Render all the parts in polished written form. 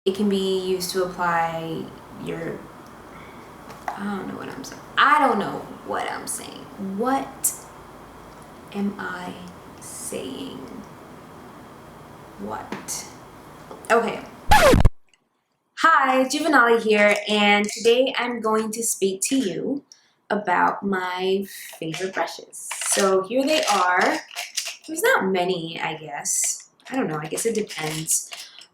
It can be used to apply your, I don't know what I'm saying. I don't know what I'm saying. What am I saying? What? Okay. Hi, Juvenali here, and today I'm going to speak to you about my favorite brushes. So here they are. There's not many, I guess. I don't know, I guess it depends.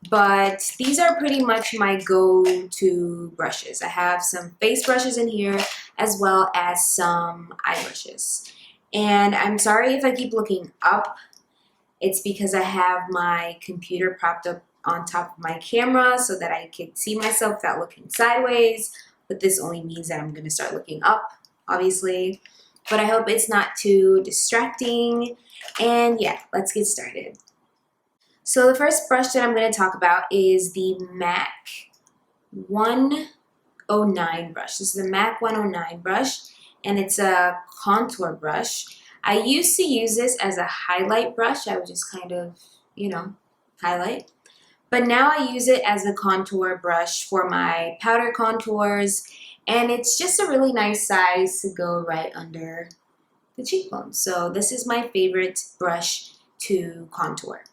But these are pretty much my go-to brushes. I have some face brushes in here as well as some eye brushes. And I'm sorry if I keep looking up. It's because I have my computer propped up on top of my camera so that I can see myself without looking sideways. But this only means that I'm going to start looking up, obviously. But I hope it's not too distracting. And yeah, let's get started. So the first brush that I'm going to talk about is the MAC 109 brush. This is the MAC 109 brush, and it's a contour brush. I used to use this as a highlight brush. I would just kind of, highlight. But now I use it as a contour brush for my powder contours, and it's just a really nice size to go right under the cheekbone. So this is my favorite brush to contour.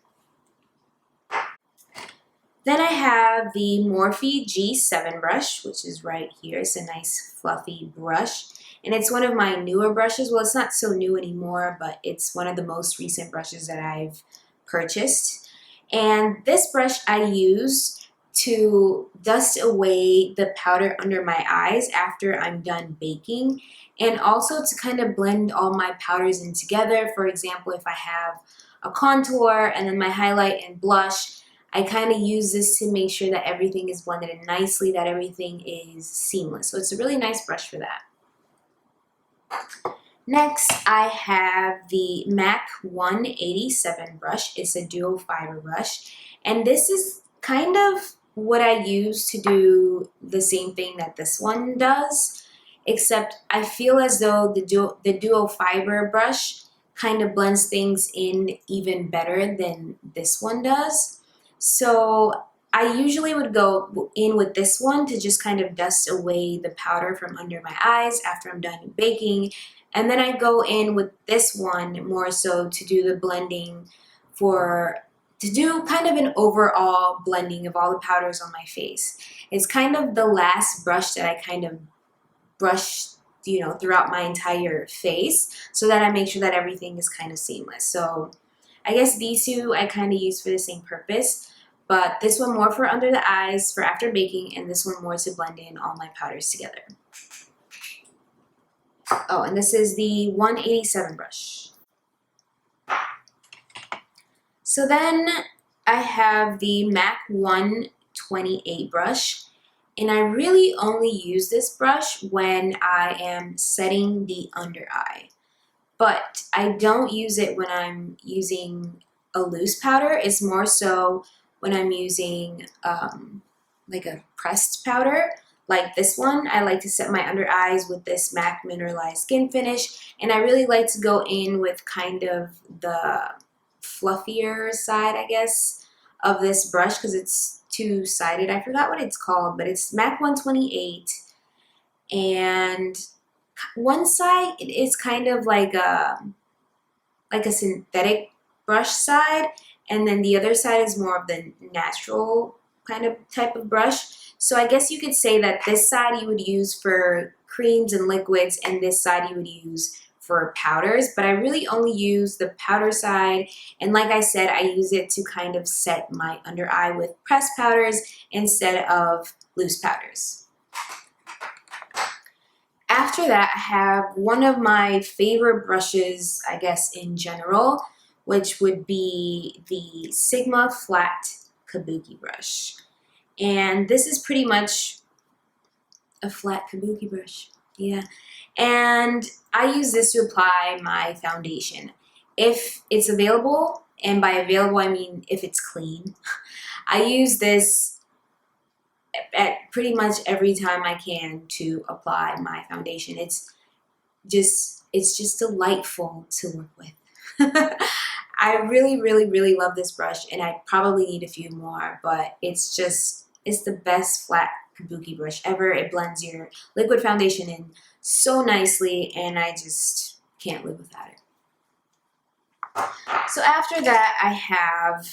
Then I have the Morphe G7 brush, which is right here. It's a nice fluffy brush. And it's one of my newer brushes. Well, it's not so new anymore, but it's one of the most recent brushes that I've purchased. And this brush I use to dust away the powder under my eyes after I'm done baking. And also to kind of blend all my powders in together. For example, if I have a contour and then my highlight and blush, I kind of use this to make sure that everything is blended in nicely, that everything is seamless. So it's a really nice brush for that. Next, I have the MAC 187 brush. It's a dual fiber brush. And this is kind of what I use to do the same thing that this one does, except I feel as though the dual fiber brush kind of blends things in even better than this one does. So I usually would go in with this one to just kind of dust away the powder from under my eyes after I'm done baking. And then I go in with this one more so to do the blending to do kind of an overall blending of all the powders on my face. It's kind of the last brush that I kind of brush, throughout my entire face so that I make sure that everything is kind of seamless. So I guess these two I kind of use for the same purpose. But this one more for under the eyes for after baking, and this one more to blend in all my powders together. Oh, and this is the 187 brush. So then I have the MAC 128 brush, and I really only use this brush when I am setting the under eye. But I don't use it when I'm using a loose powder. It's more so when I'm using like a pressed powder, like this one. I like to set my under eyes with this MAC Mineralized Skin Finish, and I really like to go in with kind of the fluffier side, I guess, of this brush because it's two-sided. I forgot what it's called, but it's MAC 128, and one side is kind of like a synthetic brush side, and then the other side is more of the natural kind of type of brush. So I guess you could say that this side you would use for creams and liquids, and this side you would use for powders. But I really only use the powder side, and like I said, I use it to kind of set my under eye with pressed powders instead of loose powders. After that, I have one of my favorite brushes, I guess, in general, which would be the Sigma Flat Kabuki brush. And this is pretty much a flat Kabuki brush. Yeah. And I use this to apply my foundation. If it's available, and by available I mean if it's clean, I use this at pretty much every time I can to apply my foundation. It's just delightful to work with. I really, really, really love this brush, and I probably need a few more, but it's just It's the best flat Kabuki brush ever. It blends your liquid foundation in so nicely, and I just can't live without it. So after that, I have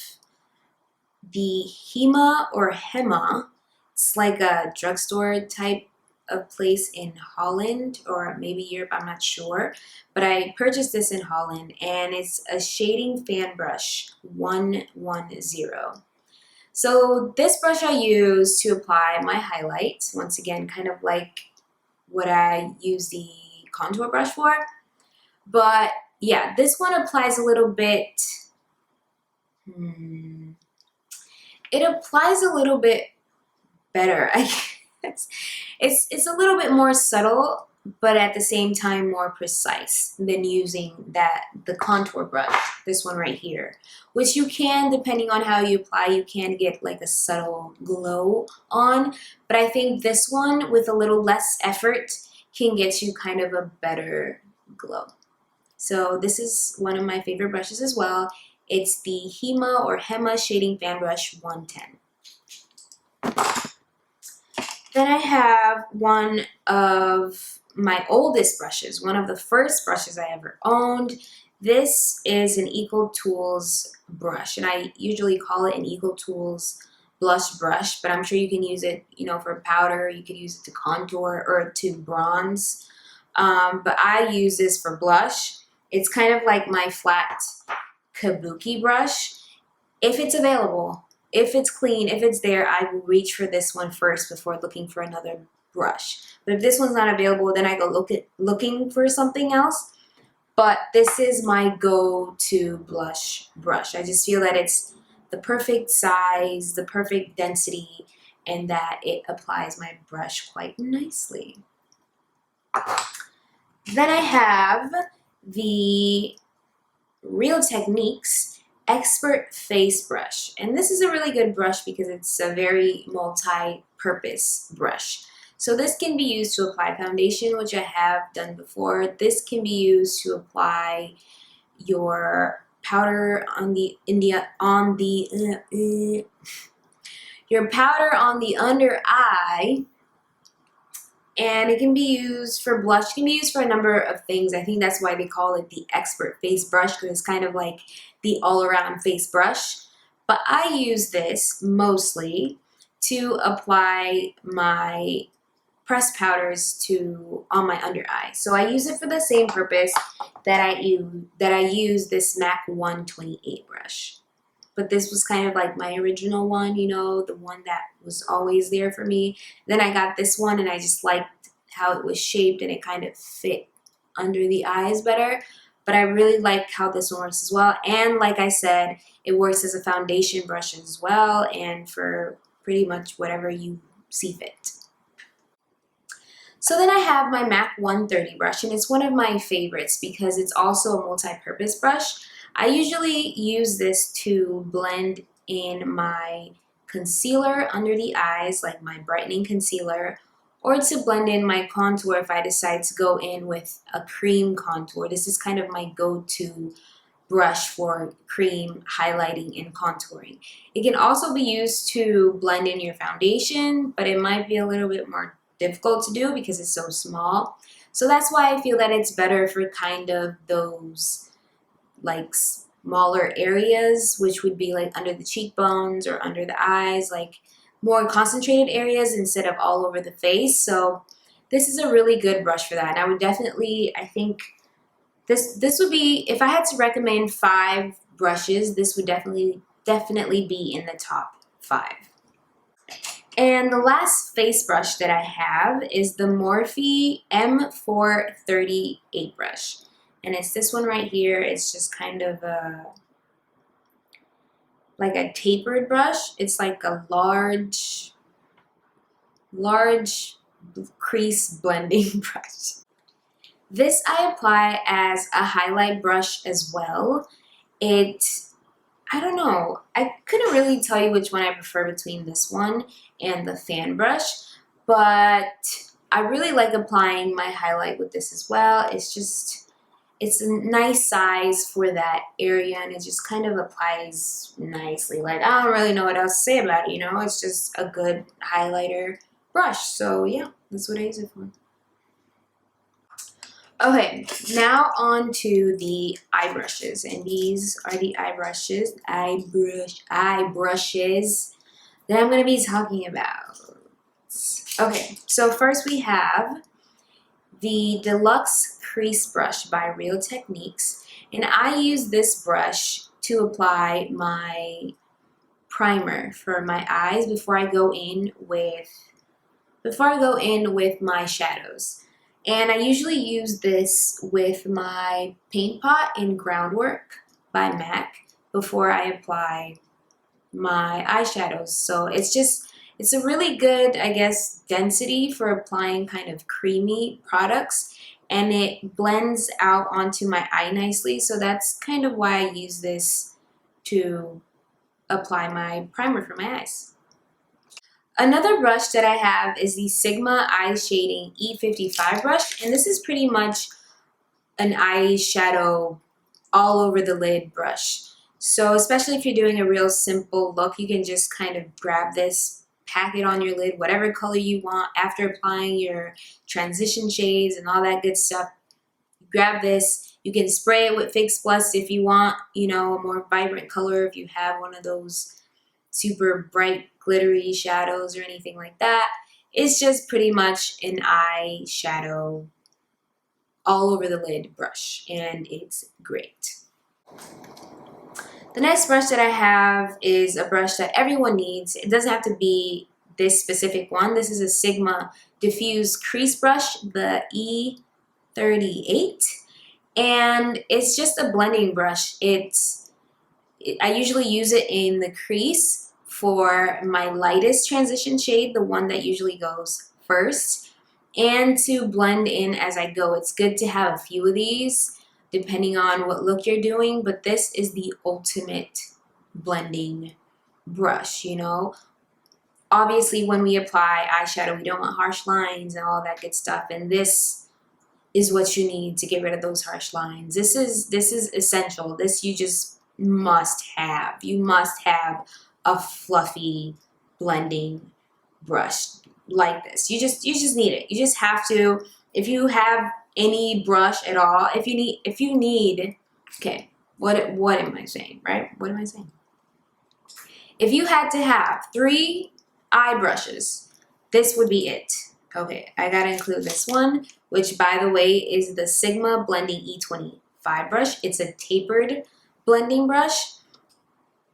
the HEMA. It's like a drugstore type of place in Holland or maybe Europe, I'm not sure. But I purchased this in Holland, and it's a shading fan brush 110. So this brush I use to apply my highlight, once again, kind of like what I use the contour brush for. But yeah, this one applies a little bit, it applies a little bit better, I guess. It's a little bit more subtle, but at the same time more precise than using the contour brush, this one right here, which you can, depending on how you apply, you can get like a subtle glow on, but I think this one with a little less effort can get you kind of a better glow. So this is one of my favorite brushes as well. It's the HEMA Shading Fan Brush 110. Then I have one of my oldest brushes, one of the first brushes I ever owned. This is an Ecotools brush, and I usually call it an Ecotools blush brush, but I'm sure you can use it, you know, for powder. You could use it to contour or to bronze, but I use this for blush. It's kind of like my flat Kabuki brush. If it's available, if it's clean, if it's there, I will reach for this one first before looking for another brush. But if this one's not available, then I go looking for something else. But this is my go-to blush brush. I just feel that it's the perfect size, the perfect density, and that it applies my brush quite nicely. Then I have the Real Techniques Expert Face Brush, and this is a really good brush because it's a very multi-purpose brush. So this can be used to apply foundation, which I have done before. This can be used to apply your powder on the your powder on the under eye. And it can be used for blush. It can be used for a number of things. I think that's why they call it the expert face brush, because it's kind of like the all-around face brush. But I use this mostly to apply my pressed powders on my under eye. So I use it for the same purpose that I use this MAC 128 brush. But this was kind of like my original one, you know, the one that was always there for me. Then I got this one, and I just liked how it was shaped, and it kind of fit under the eyes better. But I really like how this one works as well. And like I said, it works as a foundation brush as well, and for pretty much whatever you see fit. So then I have my MAC 130 brush, and it's one of my favorites because it's also a multi-purpose brush. I usually use this to blend in my concealer under the eyes, like my brightening concealer, or to blend in my contour if I decide to go in with a cream contour. This is kind of my go-to brush for cream highlighting and contouring. It can also be used to blend in your foundation, but it might be a little bit more difficult to do because it's so small. So that's why I feel that it's better for kind of those like smaller areas, which would be like under the cheekbones or under the eyes, like more concentrated areas instead of all over the face. So this is a really good brush for that. And I would definitely, I think this would be, if I had to recommend 5 brushes, this would definitely be in the top 5. And the last face brush that I have is the Morphe M438 brush. And it's this one right here. It's just kind of like a tapered brush. It's like a large crease blending brush. This I apply as a highlight brush as well. I don't know, I couldn't really tell you which one I prefer between this one and the fan brush, but I really like applying my highlight with this as well. It's just, it's a nice size for that area, and it just kind of applies nicely. Like, I don't really know what else to say about it, you know? It's just a good highlighter brush. So yeah, that's what I use it for. Okay, now on to the eye brushes, and these are the eye brushes that I'm going to be talking about. Okay, so first we have the Deluxe Crease Brush by Real Techniques, and I use this brush to apply my primer for my eyes before I go in with my shadows. And I usually use this with my Paint Pot in Groundwork by MAC before I apply my eyeshadows. So it's a really good, I guess, density for applying kind of creamy products, and it blends out onto my eye nicely. So that's kind of why I use this to apply my primer for my eyes. Another brush that I have is the Sigma Eye Shading E55 brush, and this is pretty much an eyeshadow all over the lid brush. So especially if you're doing a real simple look, you can just kind of grab this, pack it on your lid, whatever color you want. After applying your transition shades and all that good stuff, grab this. You can spray it with Fix Plus if you want, you know, a more vibrant color, if you have one of those super bright glittery shadows or anything like that. It's just pretty much an eyeshadow all over the lid brush, and it's great. The next brush that I have is a brush that everyone needs. It doesn't have to be this specific one. This is a Sigma Diffuse Crease Brush, the E38, and it's just a blending brush. I usually use it in the crease for my lightest transition shade, the one that usually goes first, and to blend in as I go. It's good to have a few of these depending on what look you're doing, but this is the ultimate blending brush, you know. Obviously, when we apply eyeshadow, we don't want harsh lines and all that good stuff, and this is what you need to get rid of those harsh lines. This is essential. This you just must have. You must have a fluffy blending brush like this. You just need it. You just have to. If you have any brush at all, if you need, okay, what am I saying, right? What am I saying? If you had to have 3 eye brushes, this would be it. Okay, I gotta include this one, which by the way is the Sigma Blending E25 brush. It's a tapered blending brush.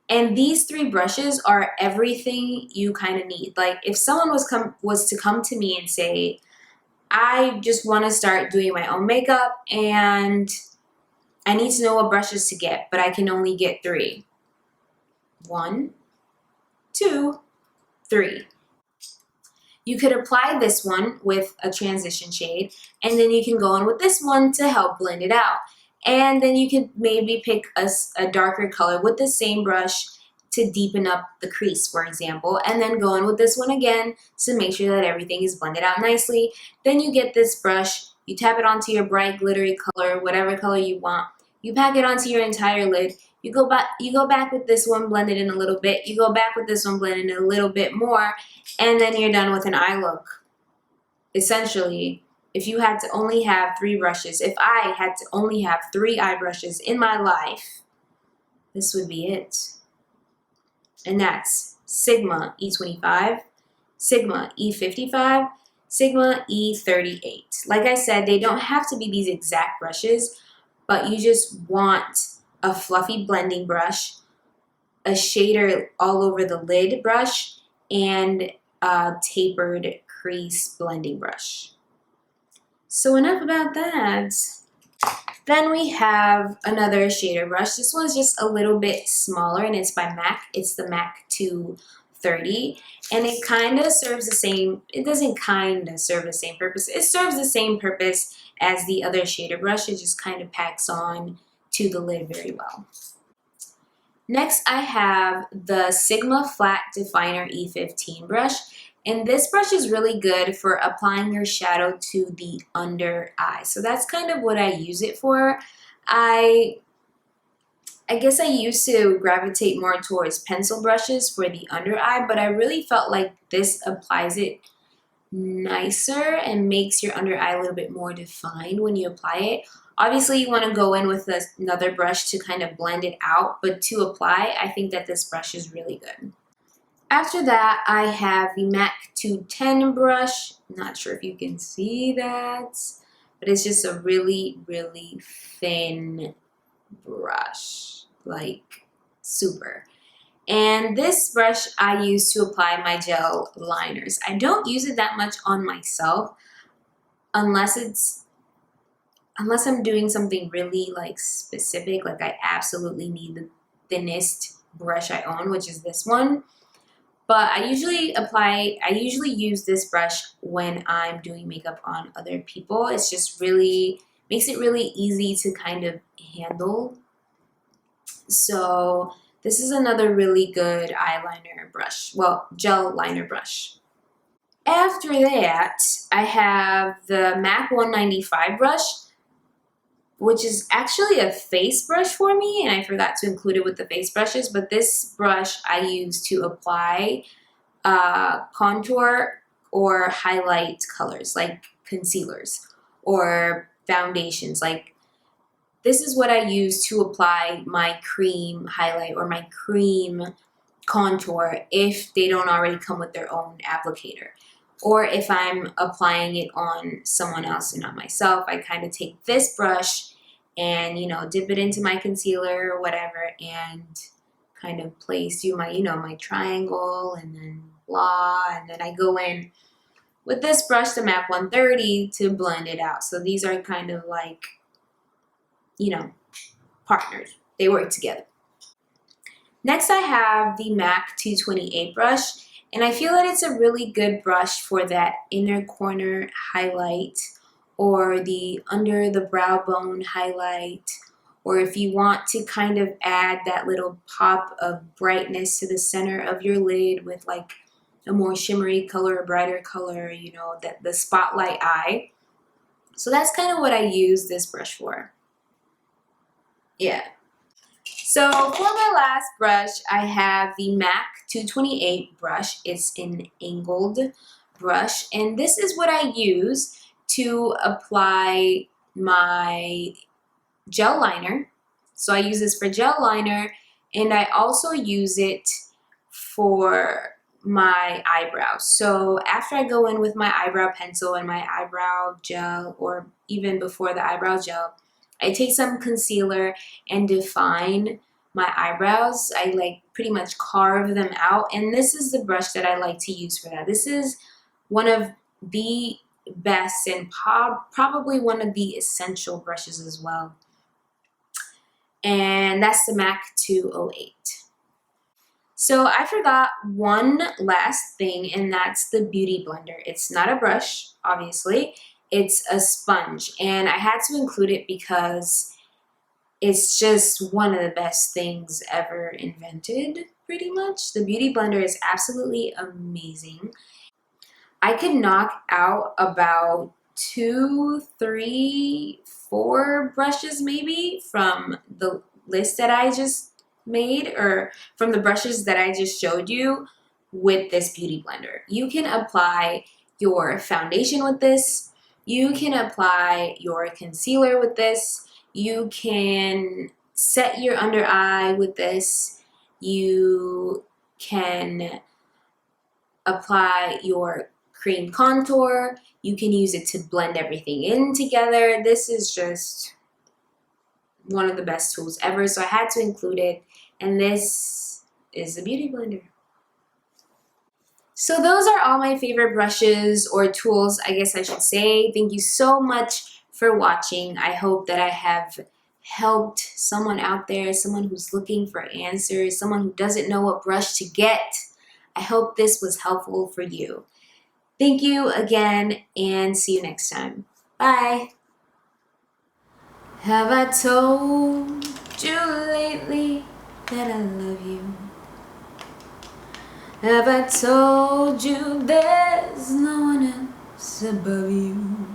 And these 3 brushes are everything you kind of need. Like if someone was to come to me and say, I just want to start doing my own makeup and I need to know what brushes to get, but I can only get 3. 1, 2, 3. You could apply this one with a transition shade, and then you can go in with this one to help blend it out. And then you can maybe pick a darker color with the same brush to deepen up the crease, for example, and then go in with this one again to make sure that everything is blended out nicely. Then you get this brush, you tap it onto your bright glittery color, whatever color you want. You pack it onto your entire lid. You go back with this one, blend it in a little bit. You go back with this one, blend it in a little bit more, and then you're done with an eye look. Essentially, if you had to only have 3 brushes, if I had to only have 3 eye brushes in my life, this would be it. And that's Sigma E25, Sigma E55, Sigma E38. Like I said, they don't have to be these exact brushes, but you just want a fluffy blending brush, a shader all over the lid brush, and a tapered crease blending brush. So enough about that. Then we have another shader brush. This one's just a little bit smaller and it's by MAC. It's the MAC 230, and it kind of serves the same, it doesn't kind of serve the same purpose. It serves the same purpose as the other shader brush. It just kind of packs on to the lid very well. Next, I have the Sigma Flat Definer E15 brush, And this brush is really good for applying your shadow to the under eye. So that's kind of what I use it for. I guess I used to gravitate more towards pencil brushes for the under eye, but I really felt like this applies it nicer and makes your under eye a little bit more defined when you apply it. Obviously, you want to go in with another brush to kind of blend it out, but to apply, I think that this brush is really good. After that, I have the MAC 210 brush. Not sure if you can see that, but it's just a really, really thin brush, like super. And this brush I use to apply my gel liners. I don't use it that much on myself unless I'm doing something really like specific, like I absolutely need the thinnest brush I own, which is this one. But I usually use this brush when I'm doing makeup on other people. It's just really, makes it really easy to kind of handle. So this is another really good eyeliner brush, well, gel liner brush. After that, I have the MAC 195 brush, which is actually a face brush for me, and I forgot to include it with the face brushes, but this brush I use to apply contour or highlight colors, like concealers or foundations. Like, this is what I use to apply my cream highlight or my cream contour if they don't already come with their own applicator. Or if I'm applying it on someone else and not myself, I kind of take this brush and, you know, dip it into my concealer or whatever and kind of do my, you know, my triangle and then blah. And then I go in with this brush, the MAC 130, to blend it out. So these are kind of like, you know, partners. They work together. Next, I have the MAC 228 brush, and I feel that it's a really good brush for that inner corner highlight or the under the brow bone highlight, or if you want to kind of add that little pop of brightness to the center of your lid with like a more shimmery color, a brighter color, you know, that the spotlight eye. So that's kind of what I use this brush for. Yeah. So for my last brush, I have the MAC 228 brush. It's an angled brush, and this is what I use to apply my gel liner. So I use this for gel liner, and I also use it for my eyebrows. So after I go in with my eyebrow pencil and my eyebrow gel, or even before the eyebrow gel, I take some concealer and define my eyebrows. I like pretty much carve them out, and this is the brush that I like to use for that. This is one of the best and probably one of the essential brushes as well. And that's the MAC 208. So I forgot one last thing, and that's the Beauty Blender. It's not a brush, obviously. It's a sponge, and I had to include it because it's just one of the best things ever invented, pretty much. The Beauty Blender is absolutely amazing. I could knock out about 2, 3, 4 brushes maybe from the list that I just made, or from the brushes that I just showed you with this Beauty Blender. You can apply your foundation with this. You can apply your concealer with this. You can set your under eye with this. You can apply your cream contour. You can use it to blend everything in together. This is just one of the best tools ever, so I had to include it, and this is the Beauty Blender. So those are all my favorite brushes or tools, I guess I should say. Thank you so much for watching. I hope that I have helped someone out there, someone who's looking for answers, someone who doesn't know what brush to get. I hope this was helpful for you. Thank you again, and see you next time. Bye. Have I told you lately that I love you? Have I told you there's no one else above you?